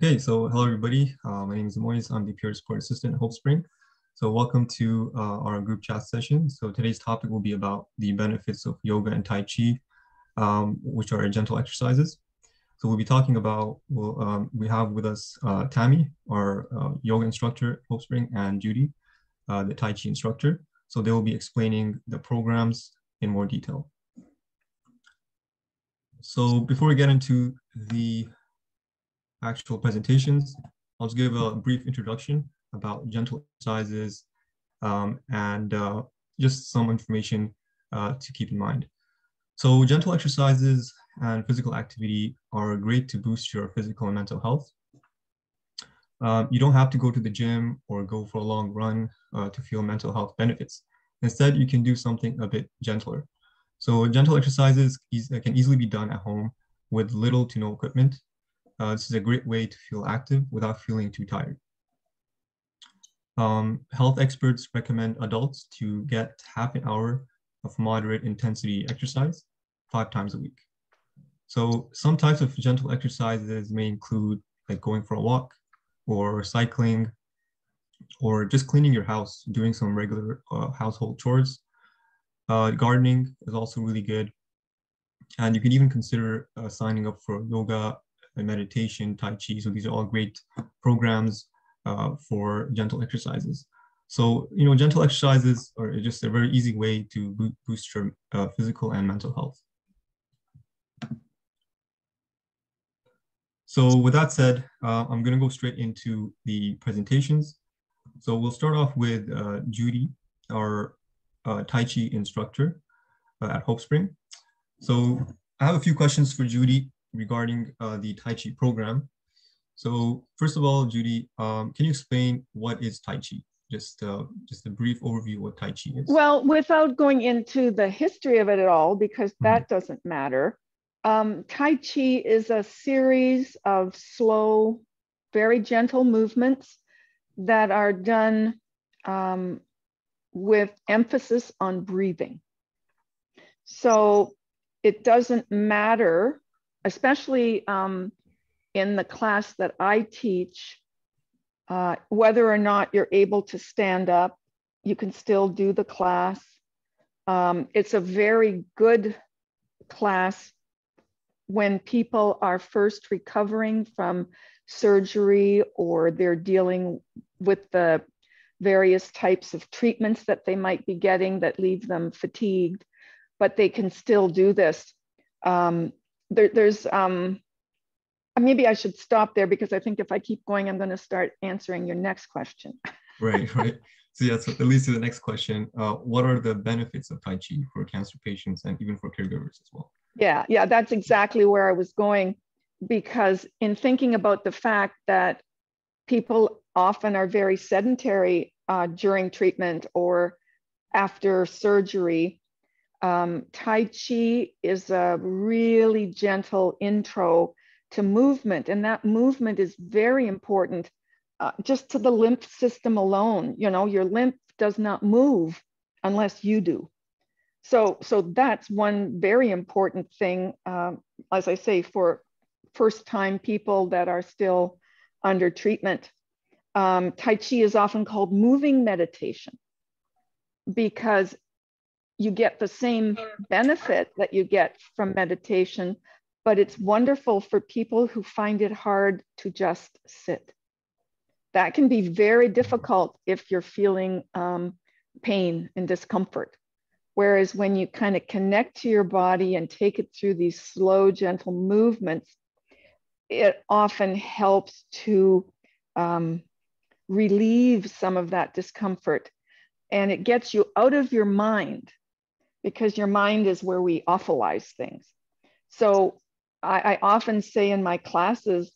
Okay, so hello everybody. My name is Moise. I'm the peer support assistant at HopeSpring. So welcome to our group chat session. So today's topic will be about the benefits of yoga and Tai Chi, which are gentle exercises. So we'll be talking about, we have with us Tammy, our yoga instructor at HopeSpring, and Judy, the Tai Chi instructor. So they will be explaining the programs in more detail. So before we get into the actual presentations, I'll just give a brief introduction about gentle exercises and just some information to keep in mind. So gentle exercises and physical activity are great to boost your physical and mental health. You don't have to go to the gym or go for a long run to feel mental health benefits. Instead, you can do something a bit gentler. So gentle exercises can easily be done at home with little to no equipment. This is a great way to feel active without feeling too tired. Health experts recommend adults to get half an hour of moderate intensity exercise 5 times a week. So some types of gentle exercises may include like going for a walk or cycling or just cleaning your house, doing some regular household chores. Gardening is also really good. And you can even consider signing up for yoga and meditation, Tai Chi. So these are all great programs for gentle exercises. So, gentle exercises are just a very easy way to boost your physical and mental health. So with that said, I'm going to go straight into the presentations. So we'll start off with Judy, our Tai Chi instructor at HopeSpring. So I have a few questions for Judy regarding the Tai Chi program. So first of all, Judy, can you explain what is Tai Chi? Just a brief overview of what Tai Chi is. Well, without going into the history of it at all, because that doesn't matter. Tai Chi is a series of slow, very gentle movements that are done with emphasis on breathing. So it doesn't matter, especially in the class that I teach, whether or not you're able to stand up, you can still do the class. It's a very good class when people are first recovering from surgery or they're dealing with the various types of treatments that they might be getting that leave them fatigued, but they can still do this. Maybe I should stop there because I think if I keep going, I'm going to start answering your next question. Right. So yeah, so that leads to the next question. What are the benefits of Tai Chi for cancer patients and even for caregivers as well? Yeah, that's exactly where I was going, because in thinking about the fact that people often are very sedentary during treatment or after surgery, Tai Chi is a really gentle intro to movement, and that movement is very important just to the lymph system alone. Your lymph does not move unless you do. So that's one very important thing, as I say, for first-time people that are still under treatment. Tai Chi is often called moving meditation because you get the same benefit that you get from meditation, but it's wonderful for people who find it hard to just sit. That can be very difficult if you're feeling pain and discomfort. Whereas when you kind of connect to your body and take it through these slow, gentle movements, it often helps to relieve some of that discomfort. And it gets you out of your mind, because your mind is where we awfulize things. So I often say in my classes,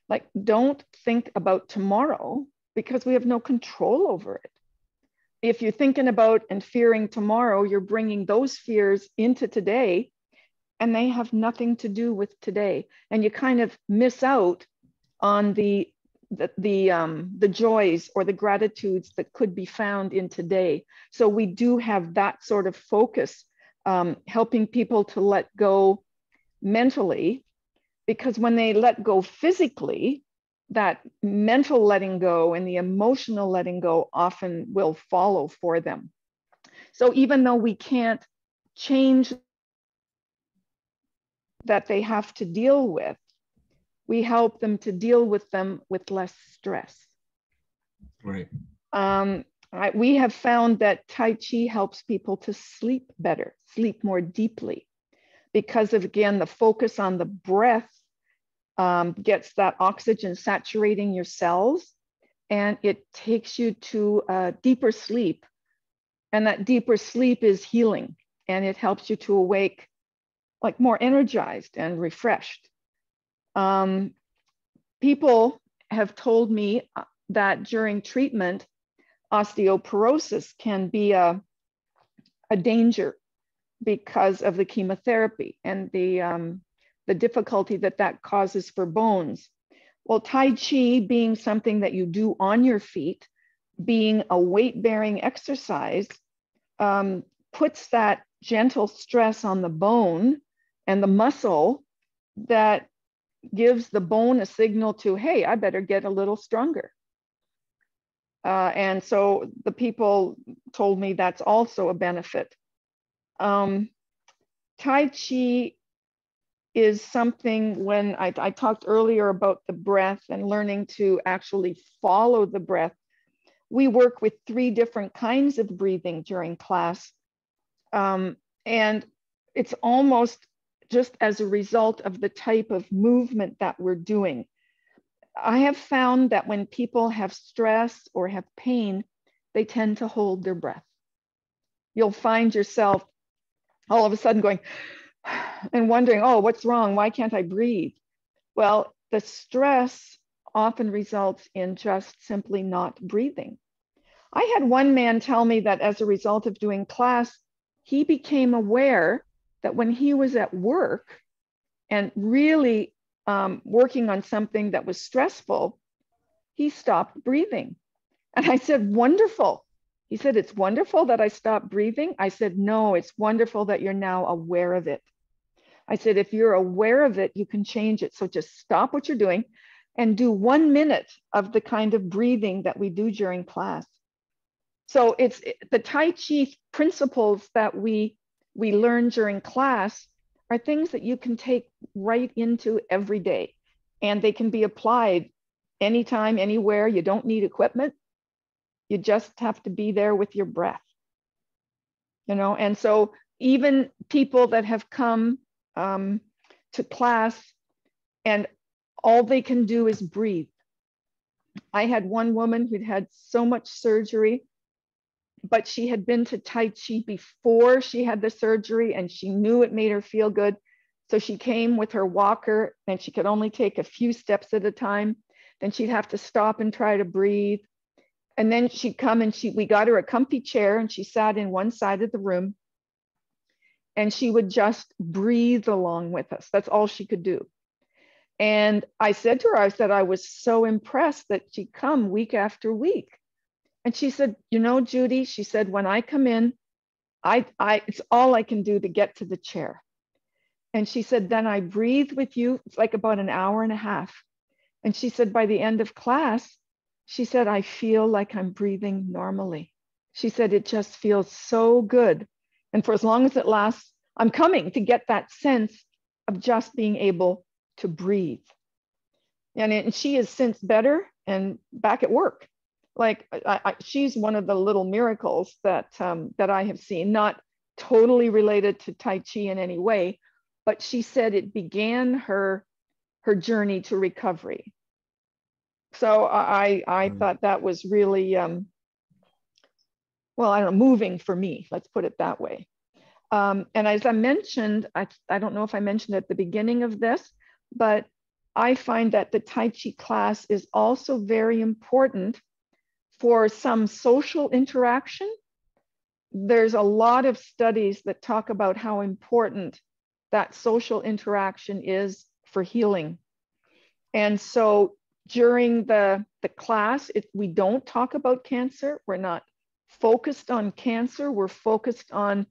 like, don't think about tomorrow because we have no control over it. If you're thinking about and fearing tomorrow, you're bringing those fears into today, and they have nothing to do with today. And you kind of miss out on the joys or the gratitudes that could be found in today. So we do have that sort of focus, helping people to let go mentally, because when they let go physically, that mental letting go and the emotional letting go often will follow for them. So even though we can't change that they have to deal with, we help them to deal with them with less stress. Right. We have found that Tai Chi helps people to sleep better, sleep more deeply, because of, again, the focus on the breath gets that oxygen saturating your cells, and it takes you to a deeper sleep. And that deeper sleep is healing, and it helps you to awake like more energized and refreshed. People have told me that during treatment, osteoporosis can be a danger because of the chemotherapy and the difficulty that that causes for bones. Well, Tai Chi, being something that you do on your feet, being a weight-bearing exercise, puts that gentle stress on the bone and the muscle that gives the bone a signal to, hey, I better get a little stronger. And so the people told me that's also a benefit. Tai Chi is something, when I talked earlier about the breath and learning to actually follow the breath, we work with 3 different kinds of breathing during class. And it's almost just as a result of the type of movement that we're doing. I have found that when people have stress or have pain, they tend to hold their breath. You'll find yourself all of a sudden going and wondering, oh, what's wrong? Why can't I breathe? Well, the stress often results in just simply not breathing. I had one man tell me that as a result of doing class, he became aware that when he was at work and really working on something that was stressful, he stopped breathing. And I said, wonderful. He said, it's wonderful that I stopped breathing. I said, no, it's wonderful that you're now aware of it. I said, if you're aware of it, you can change it. So just stop what you're doing and do 1 minute of the kind of breathing that we do during class. So it's the Tai Chi principles that we learn during class are things that you can take right into every day, and they can be applied anytime, anywhere. You don't need equipment. You just have to be there with your breath, you know? And so even people that have come to class and all they can do is breathe. I had one woman who'd had so much surgery, but she had been to Tai Chi before she had the surgery and she knew it made her feel good. So she came with her walker and she could only take a few steps at a time. Then she'd have to stop and try to breathe. And then she'd come and we got her a comfy chair and she sat in one side of the room and she would just breathe along with us. That's all she could do. And I said to her, I said, I was so impressed that she'd come week after week. And she said, you know, Judy, she said, when I come in, it's all I can do to get to the chair. And she said, then I breathe with you. It's like about an hour and a half. And she said, by the end of class, she said, I feel like I'm breathing normally. She said, it just feels so good. And for as long as it lasts, I'm coming to get that sense of just being able to breathe. And she is since better and back at work. Like she's one of the little miracles that I have seen, not totally related to Tai Chi in any way, but she said it began her journey to recovery. So I thought that was really, well, I don't know, moving for me, let's put it that way. And as I mentioned, I don't know if I mentioned at the beginning of this, but I find that the Tai Chi class is also very important for some social interaction. There's a lot of studies that talk about how important that social interaction is for healing. And so during the class, we don't talk about cancer. We're not focused on cancer. We're focused on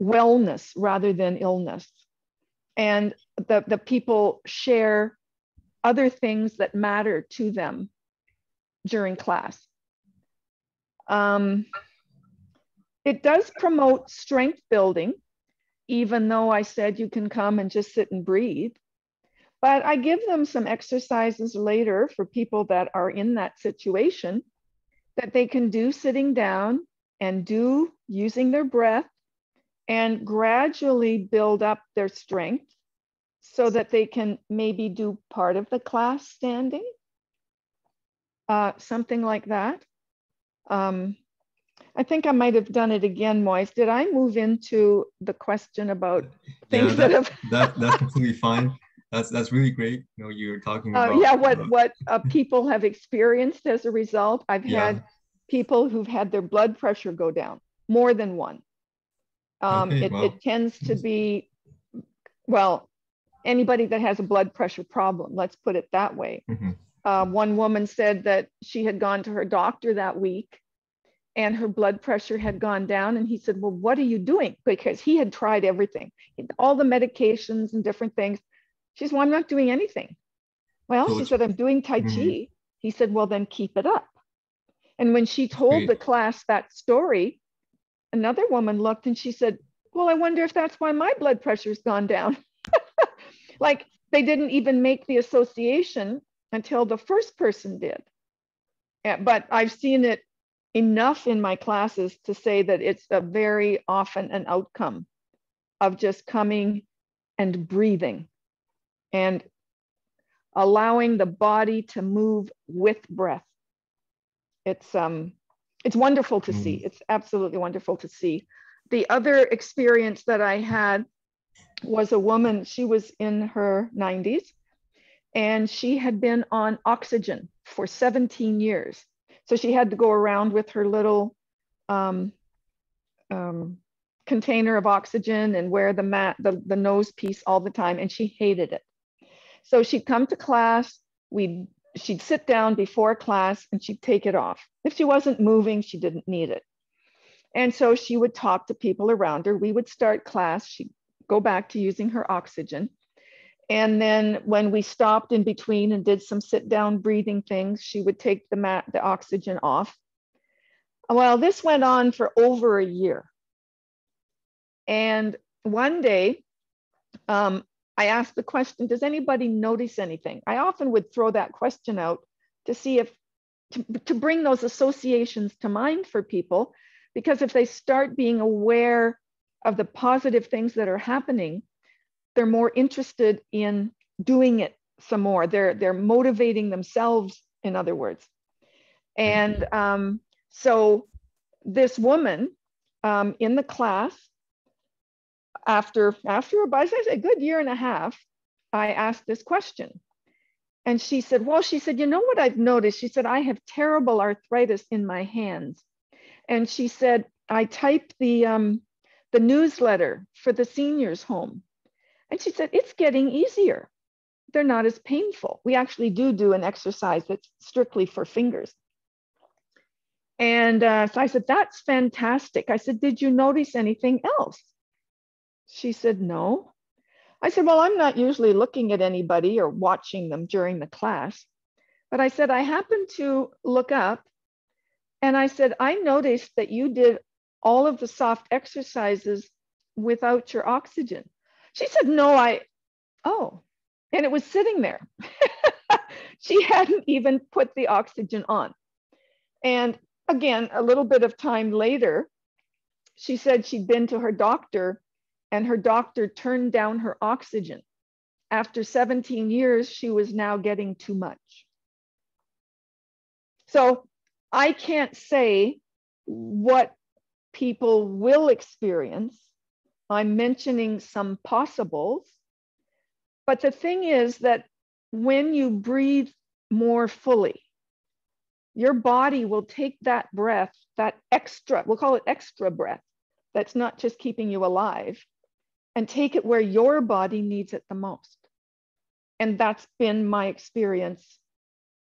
wellness rather than illness. And the people share other things that matter to them during class. It does promote strength building, even though I said you can come and just sit and breathe. But I give them some exercises later for people that are in that situation that they can do sitting down and do using their breath and gradually build up their strength so that they can maybe do part of the class standing, something like that. I think I might have done it again, Moise. Did I move into the question about things that have... that's completely fine. That's really great. You know, you're talking about yeah, what people have experienced as a result. I've had people who've had their blood pressure go down, more than one. It tends to be, well, anybody that has a blood pressure problem, let's put it that way. One woman said that she had gone to her doctor that week and her blood pressure had gone down. And he said, well, what are you doing? Because he had tried everything, all the medications and different things. She said, well, I'm not doing anything. Well, so she said, I'm doing Tai Chi. He said, well, then keep it up. And when she told the class that story, another woman looked and she said, well, I wonder if that's why my blood pressure's gone down. Like they didn't even make the association until the first person did. But I've seen it enough in my classes to say that it's a very often an outcome of just coming and breathing and allowing the body to move with breath. It's wonderful to see. It's absolutely wonderful to see. The other experience that I had was a woman, she was in her 90s and she had been on oxygen for 17 years. So she had to go around with her little container of oxygen and wear the nose piece all the time, and she hated it. So she'd come to class, she'd sit down before class and she'd take it off. If she wasn't moving, she didn't need it. And so she would talk to people around her. We would start class, she'd go back to using her oxygen. And then when we stopped in between and did some sit down breathing things, she would take the oxygen off. Well, this went on for over a year. And one day, I asked the question, does anybody notice anything? I often would throw that question out to see to bring those associations to mind for people, because if they start being aware of the positive things that are happening, they're more interested in doing it some more. They're motivating themselves, in other words. And so this woman in the class, after about a good year and a half, I asked this question. And she said, you know what I've noticed? She said, I have terrible arthritis in my hands. And she said, I typed the newsletter for the seniors home. And she said, it's getting easier. They're not as painful. We actually do an exercise that's strictly for fingers. And so I said, that's fantastic. I said, did you notice anything else? She said, no. I said, well, I'm not usually looking at anybody or watching them during the class. But I said, I happened to look up and I said, I noticed that you did all of the soft exercises without your oxygen. She said, no, and it was sitting there. She hadn't even put the oxygen on. And again, a little bit of time later, she said she'd been to her doctor and her doctor turned down her oxygen. After 17 years, she was now getting too much. So I can't say what people will experience. I'm mentioning some possibles. But the thing is that when you breathe more fully, your body will take that breath, that extra, we'll call it extra breath, that's not just keeping you alive, and take it where your body needs it the most. And that's been my experience,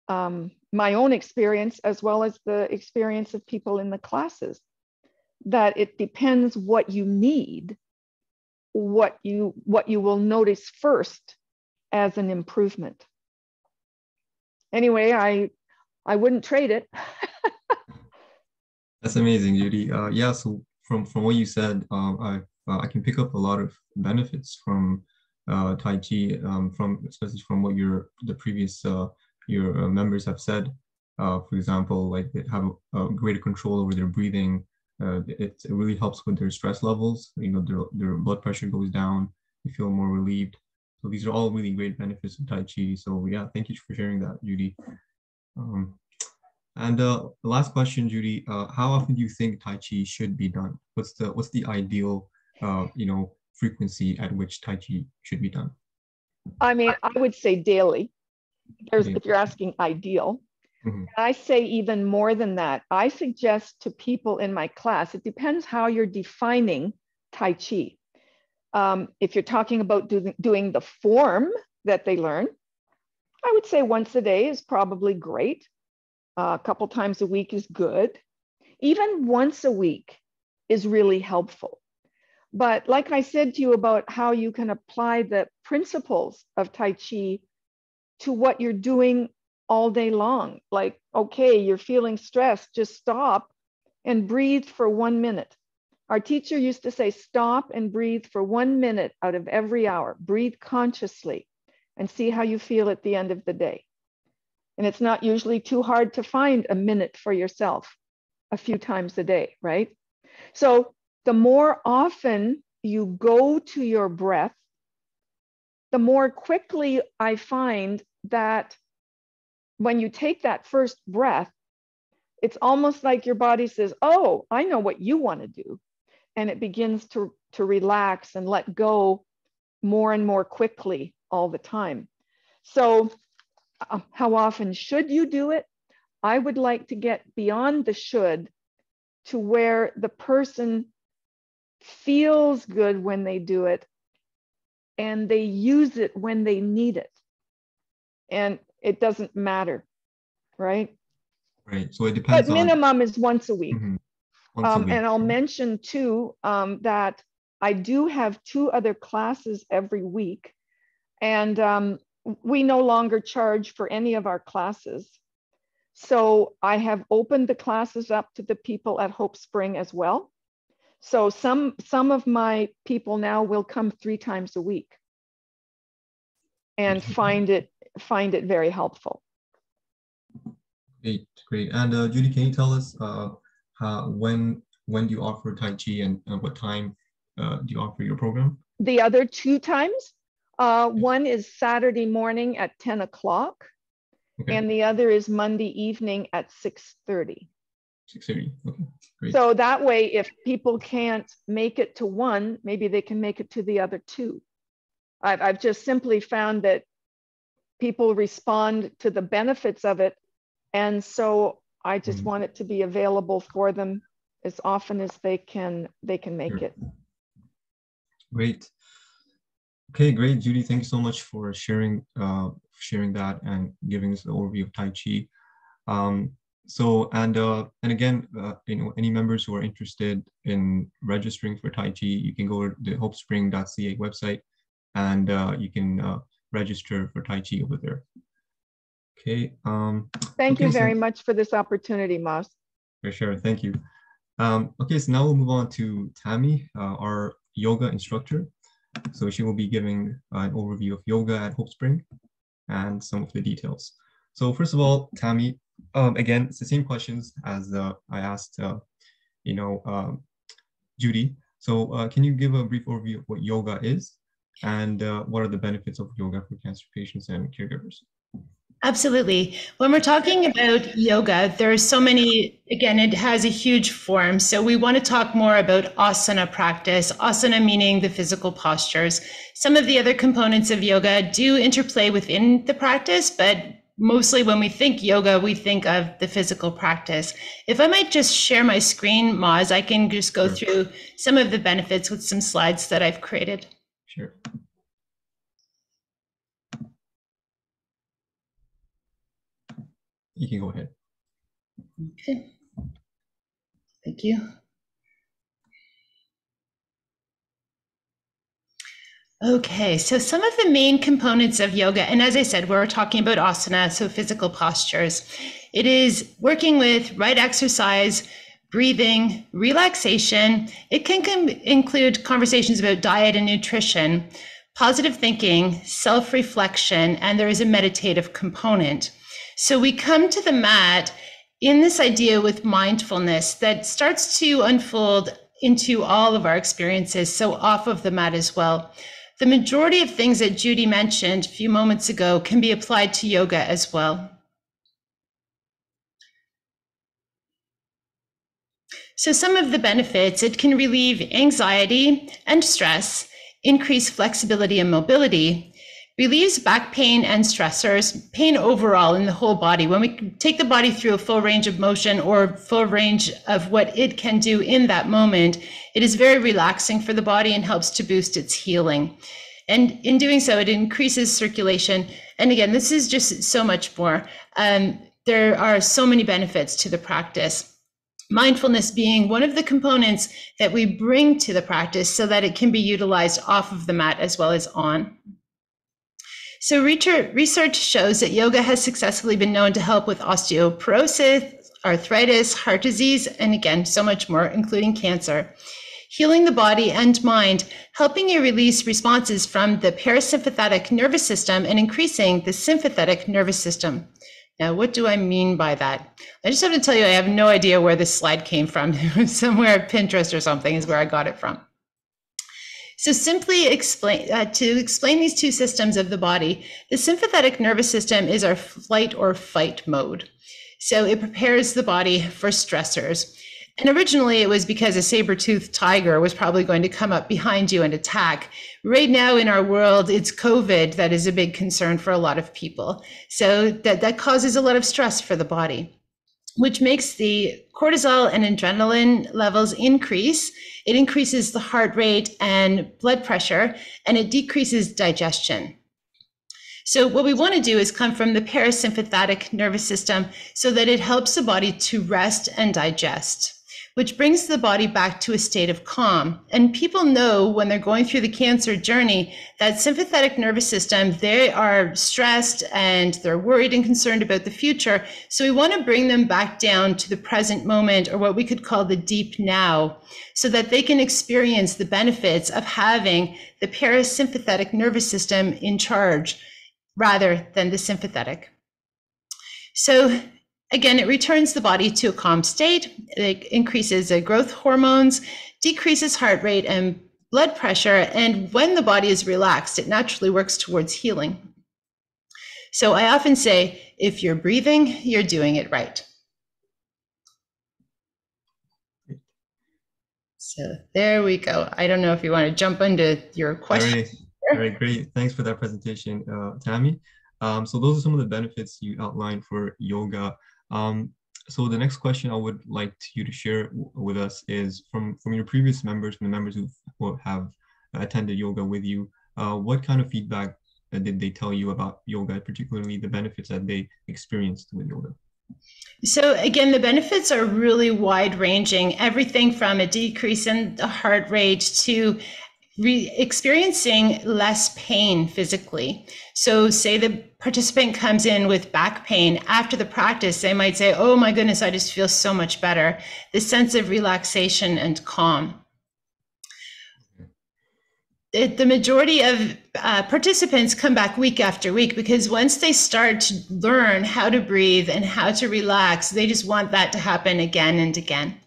my own experience, as well as the experience of people in the classes, that it depends what you need, what you will notice first as an improvement. anyway, I wouldn't trade it. That's amazing, Judy. Yeah, so from what you said, I can pick up a lot of benefits from Tai Chi, from especially from what the previous your members have said. For example, like they have a greater control over their breathing. It really helps with their stress levels. You know, their blood pressure goes down. They feel more relieved. So these are all really great benefits of Tai Chi. So yeah, thank you for sharing that, Judy. Um, and the last question, Judy, how often do you think Tai Chi should be done? What's the ideal frequency at which Tai Chi should be done? I mean, I would say daily. Daily. If you're asking ideal. Mm-hmm. I say even more than that. I suggest to people in my class, it depends how you're defining Tai Chi. If you're talking about doing the form that they learn, I would say once a day is probably great. A couple times a week is good. Even once a week is really helpful. But like I said to you about how you can apply the principles of Tai Chi to what you're doing all day long. Like, okay, you're feeling stressed, just stop and breathe for 1 minute. Our teacher used to say, stop and breathe for 1 minute out of every hour. Breathe consciously and see how you feel at the end of the day. And it's not usually too hard to find a minute for yourself a few times a day, right? So the more often you go to your breath, the more quickly I find that when you take that first breath, it's almost like your body says, oh, I know what you want to do. And it begins to relax and let go more and more quickly all the time. So how often should you do it? I would like to get beyond the should to where the person feels good when they do it and they use it when they need it. And it doesn't matter, right? Right. So it depends but minimum is once a week. Mm-hmm. Once a week. And I'll mention too that I do have 2 other classes every week. And we no longer charge for any of our classes. So I have opened the classes up to the people at HopeSpring as well. So some of my people now will come 3 times a week and find it very helpful. Great. And Judy, can you tell us when do you offer Tai Chi and what time do you offer your program? The other 2 times, one is Saturday morning at 10 o'clock. Okay. And the other is Monday evening at 6:30. 6:30, okay, great. So that way, if people can't make it to one, maybe they can make it to the other 2. I've just simply found that people respond to the benefits of it. And so I just want it to be available for them as often as they can make it. Great. Okay, great, Judy. Thank you so much for sharing that and giving us the overview of Tai Chi. And again, any members who are interested in registering for Tai Chi, you can go to the HopeSpring.ca website and you can register for Tai Chi over there. Okay. Thank you very much for this opportunity, Mas. For sure. Thank you. Okay, so now we'll move on to Tammy, our yoga instructor. So she will be giving an overview of yoga at HopeSpring and some of the details. So first of all, Tammy, again, it's the same questions as I asked, Judy. So can you give a brief overview of what yoga is and what are the benefits of yoga for cancer patients and caregivers? Absolutely. When we're talking about yoga, there are so many, again, it has a huge form. So we want to talk more about asana practice, asana meaning the physical postures. Some of the other components of yoga do interplay within the practice, but mostly when we think yoga, we think of the physical practice. If I might just share my screen, Maz, I can just go through some of the benefits with some slides that I've created. Sure. You can go ahead. Okay. Thank you. Okay, so some of the main components of yoga, and as I said, we're talking about asana, so physical postures. It is working with right exercise, breathing, relaxation. It can include conversations about diet and nutrition, positive thinking, self-reflection, and there is a meditative component. So we come to the mat in this idea with mindfulness that starts to unfold into all of our experiences, so off of the mat as well. The majority of things that Judy mentioned a few moments ago can be applied to yoga as well. So some of the benefits, it can relieve anxiety and stress, increase flexibility and mobility, relieves back pain and stressors, pain overall in the whole body. When we take the body through a full range of motion or full range of what it can do in that moment, it is very relaxing for the body and helps to boost its healing. And in doing so, it increases circulation. And again, this is just so much more. There are so many benefits to the practice. Mindfulness being one of the components that we bring to the practice so that it can be utilized off of the mat as well as on. So research shows that yoga has successfully been known to help with osteoporosis, arthritis, heart disease, and again, so much more, including cancer. Healing the body and mind, helping you release responses from the parasympathetic nervous system and increasing the sympathetic nervous system. Now, what do I mean by that? I just have to tell you, I have no idea where this slide came from. Somewhere Pinterest or something is where I got it from. So simply explain these two systems of the body. The sympathetic nervous system is our flight or fight mode. So it prepares the body for stressors. And originally it was because a saber-toothed tiger was probably going to come up behind you and attack. Right now in our world, it's COVID that is a big concern for a lot of people. So that causes a lot of stress for the body, which makes the cortisol and adrenaline levels increase. It increases the heart rate and blood pressure, and it decreases digestion. So what we want to do is come from the parasympathetic nervous system so that it helps the body to rest and digest, which brings the body back to a state of calm. And people know when they're going through the cancer journey, that sympathetic nervous system, they are stressed and they're worried and concerned about the future. So we want to bring them back down to the present moment, or what we could call the deep now, so that they can experience the benefits of having the parasympathetic nervous system in charge rather than the sympathetic. So again, it returns the body to a calm state. It increases growth hormones, decreases heart rate and blood pressure. And when the body is relaxed, it naturally works towards healing. So I often say, if you're breathing, you're doing it right. So there we go. I don't know if you want to jump into your question. All right, great. Thanks for that presentation, Tammy. So those are some of the benefits you outlined for yoga. So the next question I would like you to share with us is from your previous members, from the members who have attended yoga with you, what kind of feedback did they tell you about yoga, particularly the benefits that they experienced with yoga? So again, the benefits are really wide ranging, everything from a decrease in the heart rate to experiencing less pain physically. So say the participant comes in with back pain after the practice, they might say, oh my goodness, I just feel so much better. The sense of relaxation and calm. The majority of participants come back week after week because once they start to learn how to breathe and how to relax, they just want that to happen again and again.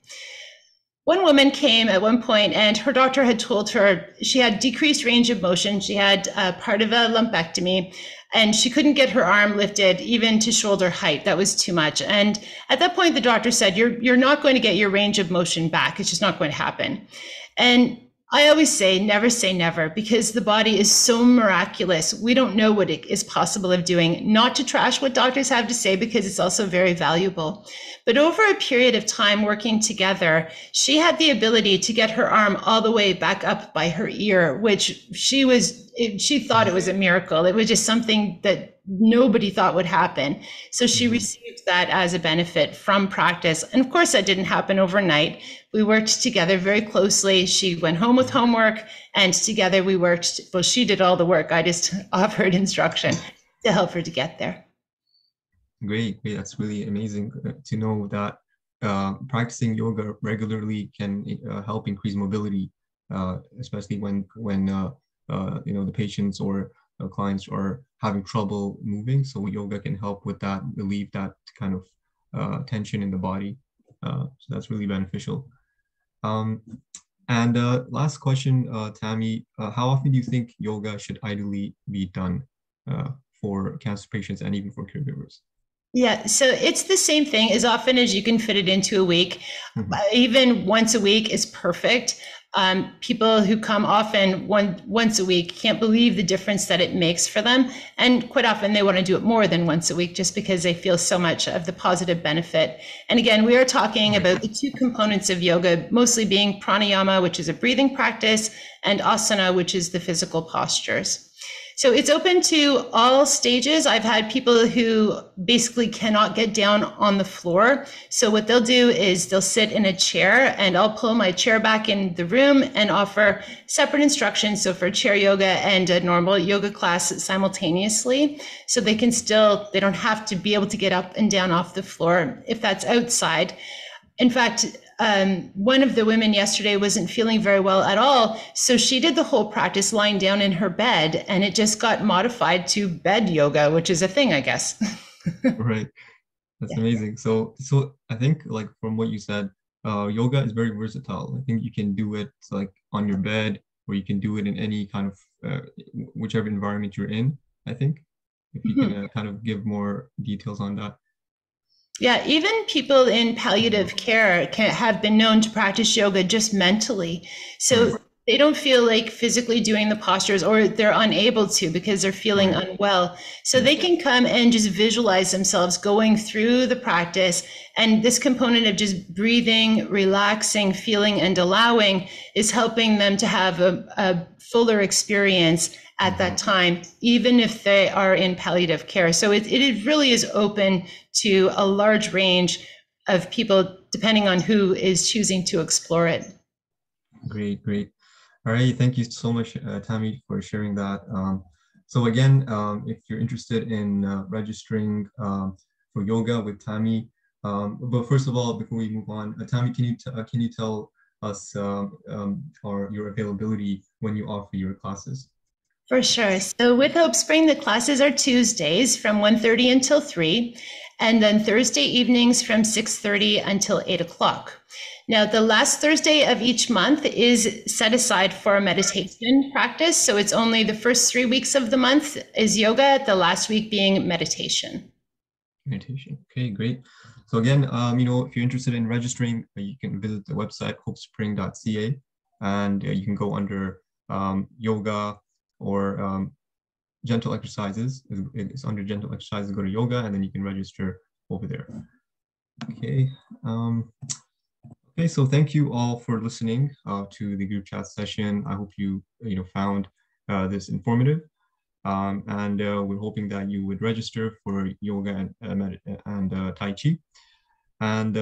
One woman came at one point and her doctor had told her she had decreased range of motion. She had part of a lumpectomy and she couldn't get her arm lifted even to shoulder height. That was too much. And at that point, the doctor said, you're not going to get your range of motion back. It's just not going to happen. And I always say never, because the body is so miraculous. We don't know what it is possible of doing. Not to trash what doctors have to say, because it's also very valuable. But over a period of time working together, she had the ability to get her arm all the way back up by her ear, which she was she thought it was a miracle. It was just something that nobody thought would happen. So she received that as a benefit from practice. And of course, that didn't happen overnight. We worked together very closely. She went home with homework, and together we worked. Well, she did all the work. I just offered instruction to help her to get there. Great. That's really amazing to know that practicing yoga regularly can help increase mobility, especially when the patients or clients are having trouble moving. So yoga can help with that, relieve that kind of tension in the body. So that's really beneficial. And last question, Tammy, how often do you think yoga should ideally be done for cancer patients and even for caregivers? Yeah, so it's the same thing as often as you can fit it into a week. Even once a week is perfect. People who come often once a week can't believe the difference that it makes for them. And quite often they want to do it more than once a week just because they feel so much of the positive benefit. And again, we are talking about the two components of yoga, mostly being pranayama, which is a breathing practice, and asana, which is the physical postures. So it's open to all stages. I've had people who basically cannot get down on the floor. So what they'll do is they'll sit in a chair, and I'll pull my chair back in the room and offer separate instructions. So for chair yoga and a normal yoga class simultaneously. So they don't have to be able to get up and down off the floor if that's outside. In fact, one of the women yesterday wasn't feeling very well at all. So she did the whole practice lying down in her bed, and it just got modified to bed yoga, which is a thing, I guess. Right. That's amazing. So I think, like, from what you said, yoga is very versatile. I think you can do it like on your bed, or you can do it in any kind of whichever environment you're in, I think. If you can kind of give more details on that. Yeah, even people in palliative care have been known to practice yoga just mentally. So they don't feel like physically doing the postures, or they're unable to because they're feeling unwell. So they can come and just visualize themselves going through the practice. And this component of just breathing, relaxing, feeling, and allowing is helping them to have a fuller experience at that time, even if they are in palliative care. So it really is open to a large range of people, depending on who is choosing to explore it. Great. All right, thank you so much, Tammy, for sharing that. So again, if you're interested in registering for yoga with Tammy, but first of all, before we move on, Tammy, can you tell us your availability when you offer your classes? For sure. So with HopeSpring, the classes are Tuesdays from 1:30 until 3, and then Thursday evenings from 6:30 until 8 o'clock. Now, the last Thursday of each month is set aside for a meditation practice. So it's only the first 3 weeks of the month is yoga, the last week being meditation. Meditation. Okay, great. So again, if you're interested in registering, you can visit the website hopespring.ca, and you can go under yoga or gentle exercises. It's under gentle exercises. Go to yoga, and then you can register over there. Okay. Okay, so thank you all for listening to the group chat session. I hope you found this informative, and we're hoping that you would register for yoga and Tai Chi. And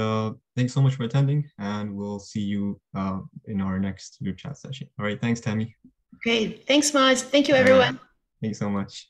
thanks so much for attending, and we'll see you in our next group chat session. All right, thanks, Tammy. Great, thanks, Maz. Thank you, everyone. Thank you so much.